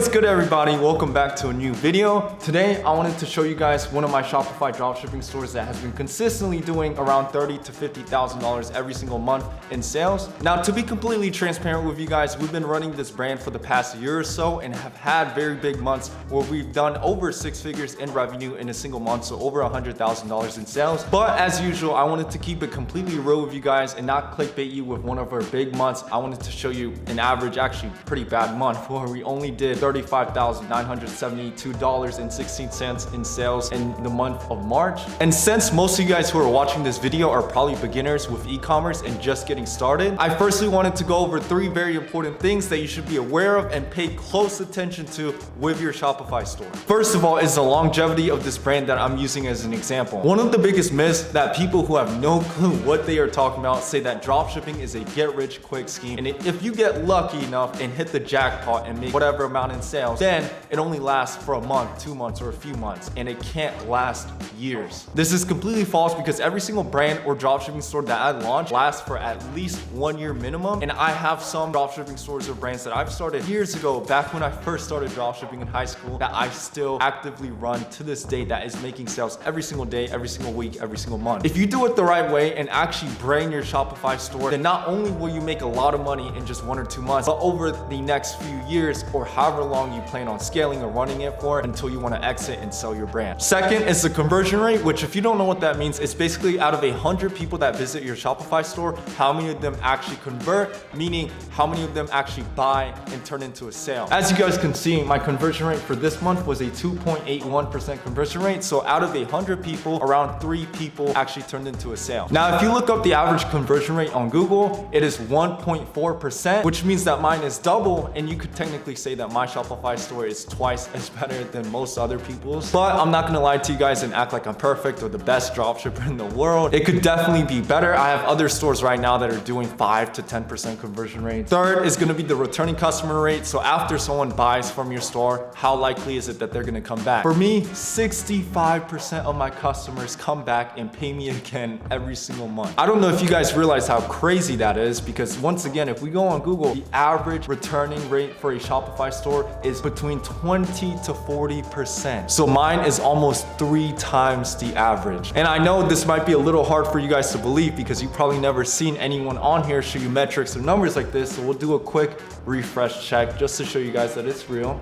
what's good everybody? Welcome back to a new video. Today, I wanted to show you guys one of my Shopify dropshipping stores that has been consistently doing around $30,000 to $50,000 every single month in sales. Now, to be completely transparent with you guys, we've been running this brand for the past year or so and have had very big months where we've done over 6 figures in revenue in a single month, so over $100,000 in sales. But as usual, I wanted to keep it completely real with you guys and not clickbait you with one of our big months. I wanted to show you an average, actually pretty bad month where we only did $35,972.16 in sales in the month of March. And since most of you guys who are watching this video are probably beginners with e-commerce and just getting started, I firstly wanted to go over 3 very important things that you should be aware of and pay close attention to with your Shopify store. First of all is the longevity of this brand that I'm using as an example. One of the biggest myths that people who have no clue what they are talking about say that dropshipping is a get-rich-quick scheme, and if you get lucky enough and hit the jackpot and make whatever amount in sales, then it only lasts for a month, 2 months, or a few months, and it can't last years. This is completely false because every single brand or dropshipping store that I launch lasts for at least 1 year minimum, and I have some dropshipping stores or brands that I've started years ago, back when I first started dropshipping in high school, that I still actively run to this day that is making sales every single day, every single week, every single month. If you do it the right way and actually brand your Shopify store, then not only will you make a lot of money in just 1 or 2 months, but over the next few years or however long you plan on scaling or running it for until you want to exit and sell your brand. Second is the conversion rate, which if you don't know what that means, it's basically out of 100 people that visit your Shopify store, how many of them actually convert, meaning how many of them actually buy and turn into a sale. As you guys can see, my conversion rate for this month was a 2.81% conversion rate. So out of 100 people, around 3 people actually turned into a sale. Now, if you look up the average conversion rate on Google, it is 1.4%, which means that mine is double, and you could technically say that my Shopify store is twice as better than most other people's. But I'm not gonna lie to you guys and act like I'm perfect or the best dropshipper in the world. It could definitely be better. I have other stores right now that are doing 5 to 10% conversion rates. Third is gonna be the returning customer rate. So after someone buys from your store, how likely is it that they're gonna come back? For me, 65% of my customers come back and pay me again every single month. I don't know if you guys realize how crazy that is, because once again, if we go on Google, the average returning rate for a Shopify store is between 20 to 40%. So mine is almost 3 times the average. And I know this might be a little hard for you guys to believe because you've probably never seen anyone on here show you metrics or numbers like this. So we'll do a quick refresh check just to show you guys that it's real.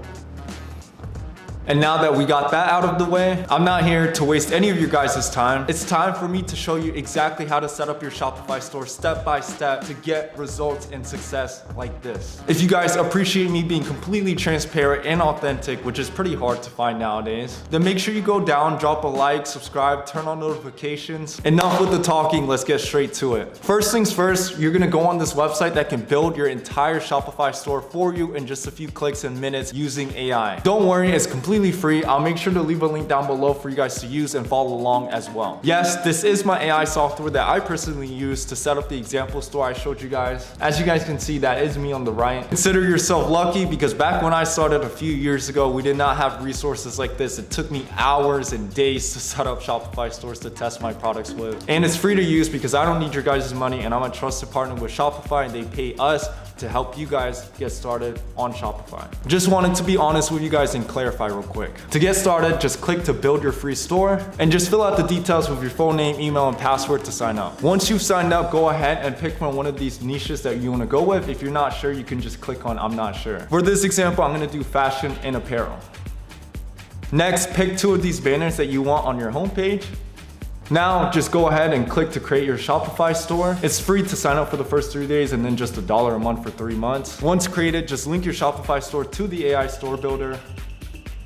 And now that we got that out of the way, I'm not here to waste any of your guys' time. It's time for me to show you exactly how to set up your Shopify store step by step to get results and success like this. If you guys appreciate me being completely transparent and authentic, which is pretty hard to find nowadays, then make sure you go down, drop a like, subscribe, turn on notifications. Enough with the talking, let's get straight to it. First things first, you're gonna go on this website that can build your entire Shopify store for you in just a few clicks and minutes using AI. Don't worry, it's completely free. I'll make sure to leave a link down below for you guys to use and follow along as well. Yes, this is my AI software that I personally use to set up the example store I showed you guys. As you guys can see, that is me on the right. Consider yourself lucky because back when I started a few years ago, we did not have resources like this. It took me hours and days to set up Shopify stores to test my products with. And it's free to use because I don't need your guys' money, and I'm a trusted partner with Shopify, and they pay us to help you guys get started on Shopify. Just wanted to be honest with you guys and clarify real quick. To get started, just click to build your free store and just fill out the details with your full name, email, and password to sign up. Once you've signed up, go ahead and pick from one of these niches that you want to go with. If you're not sure, you can just click on I'm not sure. For this example, I'm going to do fashion and apparel. Next, pick 2 of these banners that you want on your homepage. Now, just go ahead and click to create your Shopify store. It's free to sign up for the first 3 days and then just $1 a month for 3 months. Once created, just link your Shopify store to the AI store builder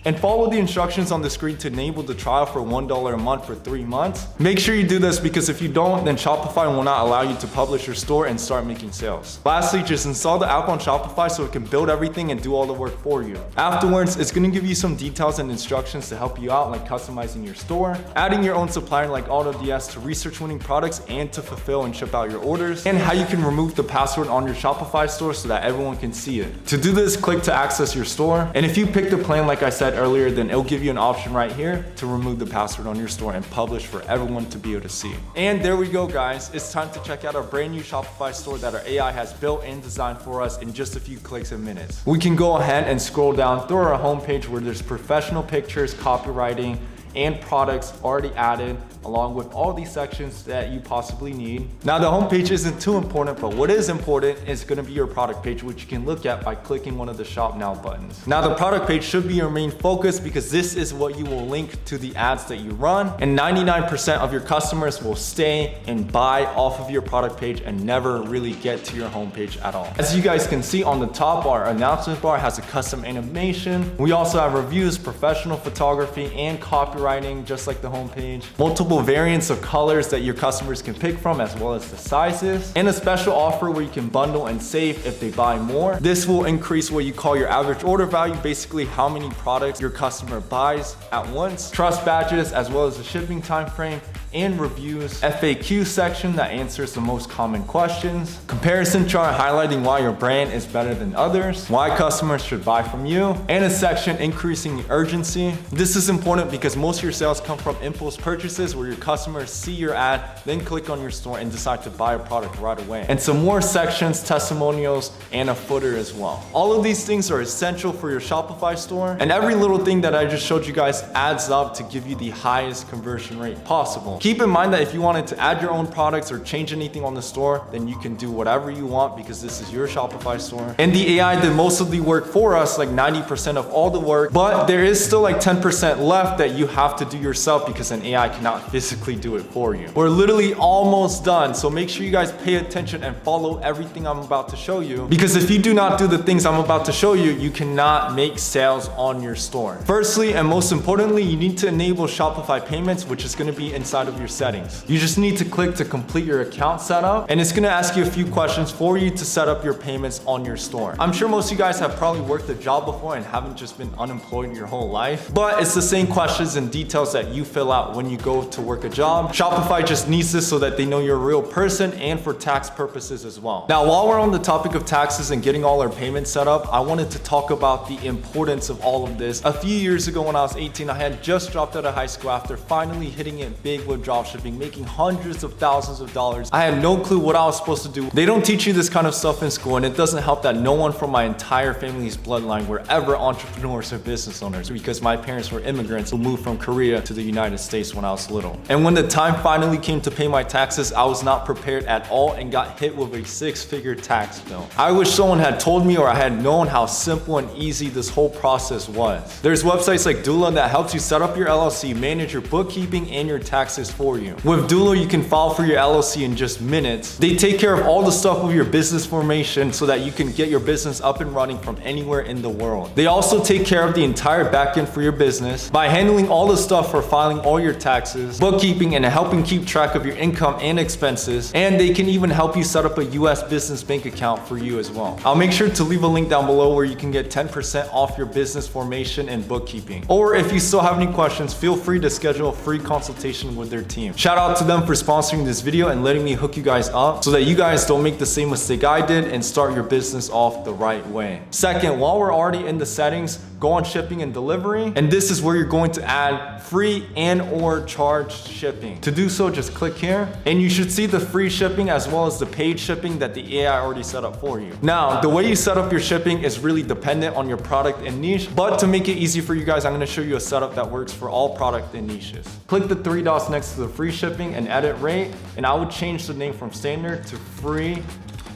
and follow the instructions on the screen to enable the trial for $1 a month for 3 months. Make sure you do this because if you don't, then Shopify will not allow you to publish your store and start making sales. Lastly, just install the app on Shopify so it can build everything and do all the work for you. Afterwards, it's gonna give you some details and instructions to help you out, like customizing your store, adding your own supplier like AutoDS to research winning products and to fulfill and ship out your orders, and how you can remove the password on your Shopify store so that everyone can see it. To do this, click to access your store. And if you pick the plan, like I said, said earlier, then it'll give you an option right here to remove the password on your store and publish for everyone to be able to see. And there we go, guys. It's time to check out our brand new Shopify store that our AI has built and designed for us in just a few clicks and minutes. We can go ahead and scroll down through our homepage where there's professional pictures, copywriting, and products already added, along with all these sections that you possibly need. Now, the homepage isn't too important, but what is important is gonna be your product page, which you can look at by clicking one of the Shop Now buttons. Now, the product page should be your main focus because this is what you will link to the ads that you run, and 99% of your customers will stay and buy off of your product page and never really get to your homepage at all. As you guys can see on the top, our announcement bar has a custom animation. We also have reviews, professional photography, and copywriting, just like the homepage. Multiple variants of colors that your customers can pick from, as well as the sizes, and a special offer where you can bundle and save if they buy more. This will increase what you call your average order value, basically how many products your customer buys at once. Trust badges, as well as the shipping time frame, and reviews. FAQ section that answers the most common questions. Comparison chart highlighting why your brand is better than others, why customers should buy from you, and a section increasing the urgency. This is important because most of your sales come from impulse purchases where your customers see your ad, then click on your store and decide to buy a product right away. And some more sections, testimonials, and a footer as well. All of these things are essential for your Shopify store, and every little thing that I just showed you guys adds up to give you the highest conversion rate possible. Keep in mind that if you wanted to add your own products or change anything on the store, then you can do whatever you want because this is your Shopify store. And the AI did most of the work for us, like 90% of all the work, but there is still like 10% left that you have to do yourself because an AI cannot physically do it for you. We're literally almost done, so make sure you guys pay attention and follow everything I'm about to show you, because if you do not do the things I'm about to show you, you cannot make sales on your store. Firstly, and most importantly, you need to enable Shopify payments, which is going to be inside of your settings. You just need to click to complete your account setup, and it's going to ask you a few questions for you to set up your payments on your store. I'm sure most of you guys have probably worked a job before and haven't just been unemployed your whole life, but it's the same questions and details that you fill out when you go to work a job. Shopify just needs this so that they know you're a real person and for tax purposes as well. Now, while we're on the topic of taxes and getting all our payments set up, I wanted to talk about the importance of all of this. A few years ago when I was 18, I had just dropped out of high school after finally hitting it big with dropshipping, making hundreds of thousands of dollars. I had no clue what I was supposed to do. They don't teach you this kind of stuff in school, and it doesn't help that no one from my entire family's bloodline were ever entrepreneurs or business owners, because my parents were immigrants who moved from Korea to the United States when I was little. And when the time finally came to pay my taxes, I was not prepared at all and got hit with a six-figure tax bill. I wish someone had told me or I had known how simple and easy this whole process was. There's websites like Doula that helps you set up your LLC, manage your bookkeeping and your taxes for you. With Doula, you can file for your LLC in just minutes. They take care of all the stuff with your business formation so that you can get your business up and running from anywhere in the world. They also take care of the entire backend for your business by handling all the stuff for filing all your taxes, bookkeeping, and helping keep track of your income and expenses. And they can even help you set up a US business bank account for you as well. I'll make sure to leave a link down below where you can get 10% off your business formation and bookkeeping. Or if you still have any questions, feel free to schedule a free consultation with their team. Shout out to them for sponsoring this video and letting me hook you guys up so that you guys don't make the same mistake I did and start your business off the right way. Second, while we're already in the settings, go on shipping and delivery, and this is where you're going to add free and or charged shipping. To do so, just click here and you should see the free shipping as well as the paid shipping that the AI already set up for you. Now, the way you set up your shipping is really dependent on your product and niche, but to make it easy for you guys, I'm gonna show you a setup that works for all product and niches. Click the three dots next to the free shipping and edit rate, and I would change the name from standard to free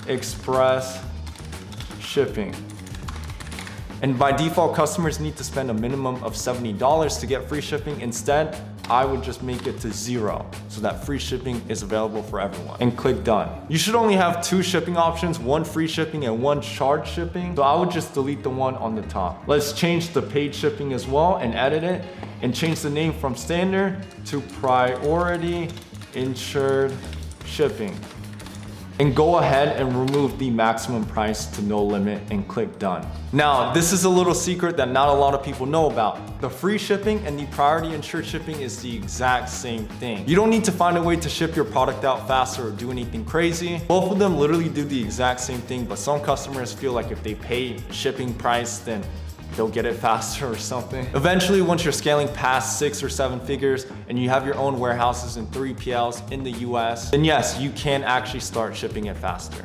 express shipping. And by default, customers need to spend a minimum of $70 to get free shipping. Instead, I would just make it to 0 so that free shipping is available for everyone, and click done. You should only have 2 shipping options, 1 free shipping and 1 charged shipping. So I would just delete the one on the top. Let's change the paid shipping as well and edit it and change the name from standard to priority insured shipping. And go ahead and remove the maximum price to no limit and click done. Now, this is a little secret that not a lot of people know about. The free shipping and the priority insured shipping is the exact same thing. You don't need to find a way to ship your product out faster or do anything crazy. Both of them literally do the exact same thing, but some customers feel like if they pay shipping price, then they'll get it faster or something. Eventually, once you're scaling past 6 or 7 figures and you have your own warehouses and 3PLs in the US, then yes, you can actually start shipping it faster.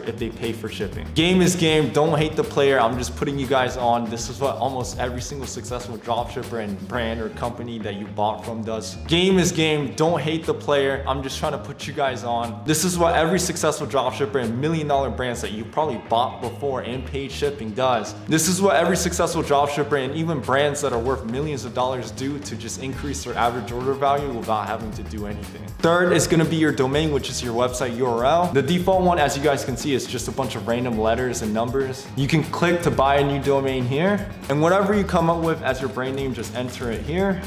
If they pay for shipping. Game is game, don't hate the player. I'm just putting you guys on. This is what almost every single successful dropshipper and brand or company that you bought from does. Game is game, don't hate the player. I'm just trying to put you guys on. This is what every successful dropshipper and million-dollar brands that you probably bought before and paid shipping does. This is what every successful dropshipper and even brands that are worth millions of dollars do to just increase their average order value without having to do anything. Third is gonna be your domain, which is your website URL. The default one, as you guys can see, is just a bunch of random letters and numbers. You can click to buy a new domain here, and whatever you come up with as your brand name, just enter it here.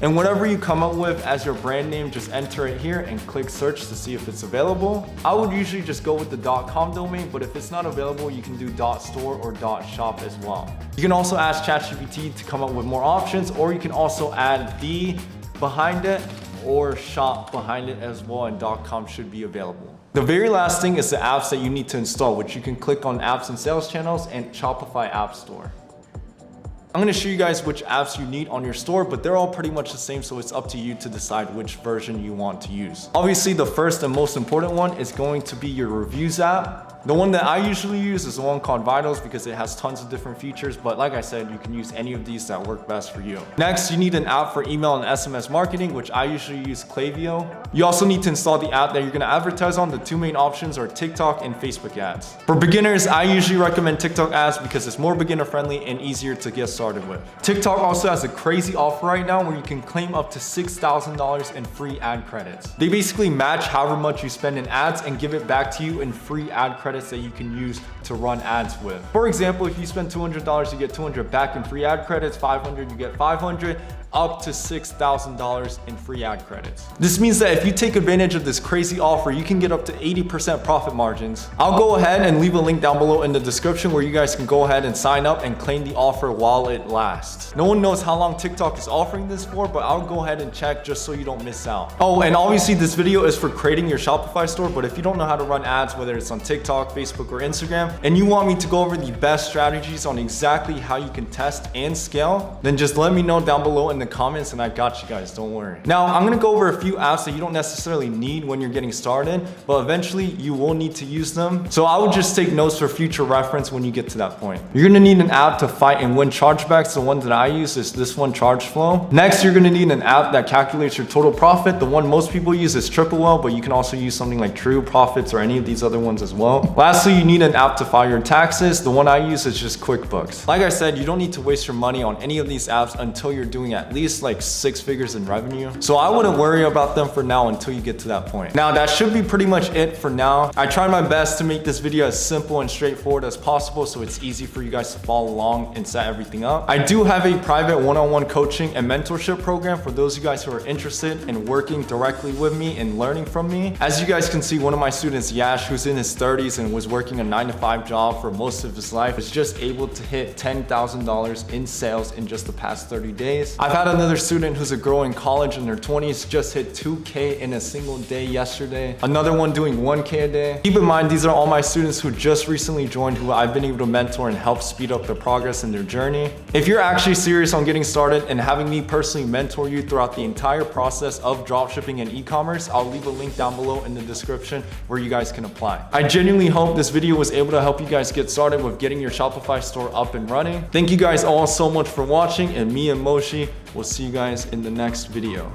And whatever you come up with as your brand name, just enter it here and click search to see if it's available. I would usually just go with the .com domain, but if it's not available, you can do .store or .shop as well. You can also ask ChatGPT to come up with more options, or you can also add the behind it or shop behind it as well, and .com should be available. The very last thing is the apps that you need to install, which you can click on apps and sales channels and Shopify App Store. I'm gonna show you guys which apps you need on your store, but they're all pretty much the same, so it's up to you to decide which version you want to use. Obviously, the first and most important one is going to be your reviews app. The one that I usually use is the one called Vitals because it has tons of different features, but like I said, you can use any of these that work best for you. Next, you need an app for email and SMS marketing, which I usually use Klaviyo. You also need to install the app that you're gonna advertise on. The two main options are TikTok and Facebook ads. For beginners, I usually recommend TikTok ads because it's more beginner friendly and easier to get started with. TikTok also has a crazy offer right now where you can claim up to $6,000 in free ad credits. They basically match however much you spend in ads and give it back to you in free ad credits that you can use to run ads with. For example, if you spend $200, you get $200 back in free ad credits, $500, you get $500, up to $6,000 in free ad credits. This means that if you take advantage of this crazy offer, you can get up to 80% profit margins. I'll go ahead and leave a link down below in the description where you guys can go ahead and sign up and claim the offer while it lasts. No one knows how long TikTok is offering this for, but I'll go ahead and check just so you don't miss out. Oh, and obviously this video is for creating your Shopify store, but if you don't know how to run ads, whether it's on TikTok, Facebook, or Instagram, and you want me to go over the best strategies on exactly how you can test and scale, then just let me know down below in the comments and I got you guys, don't worry. Now, I'm gonna go over a few apps that you don't necessarily need when you're getting started, but eventually you will need to use them. So I would just take notes for future reference when you get to that point. You're gonna need an app to fight and win chargebacks. The one that I use is this one, ChargeFlow. Next, you're gonna need an app that calculates your total profit. The one most people use is Triple, but you can also use something like True Profits or any of these other ones as well. Lastly, you need an app to file your taxes. The one I use is just QuickBooks. Like I said, you don't need to waste your money on any of these apps until you're doing at least like 6 figures in revenue. So I wouldn't worry about them for now until you get to that point. Now, that should be pretty much it for now. I tried my best to make this video as simple and straightforward as possible so it's easy for you guys to follow along and set everything up. I do have a private one-on-one coaching and mentorship program for those of you guys who are interested in working directly with me and learning from me. As you guys can see, one of my students, Yash, who's in his 30s and was working a 9-to-5 job for most of his life, is just able to hit $10,000 in sales in just the past 30 days. I've had another student who's a girl in college in her 20s just hit 2K in a single day yesterday. Another one doing 1K a day. Keep in mind, these are all my students who just recently joined, who I've been able to mentor and help speed up their progress in their journey. If you're actually serious on getting started and having me personally mentor you throughout the entire process of dropshipping and e-commerce, I'll leave a link down below in the description where you guys can apply. I genuinely hope this video was able to help you guys get started with getting your Shopify store up and running. Thank you guys all so much for watching, and me and Moshi will see you guys in the next video.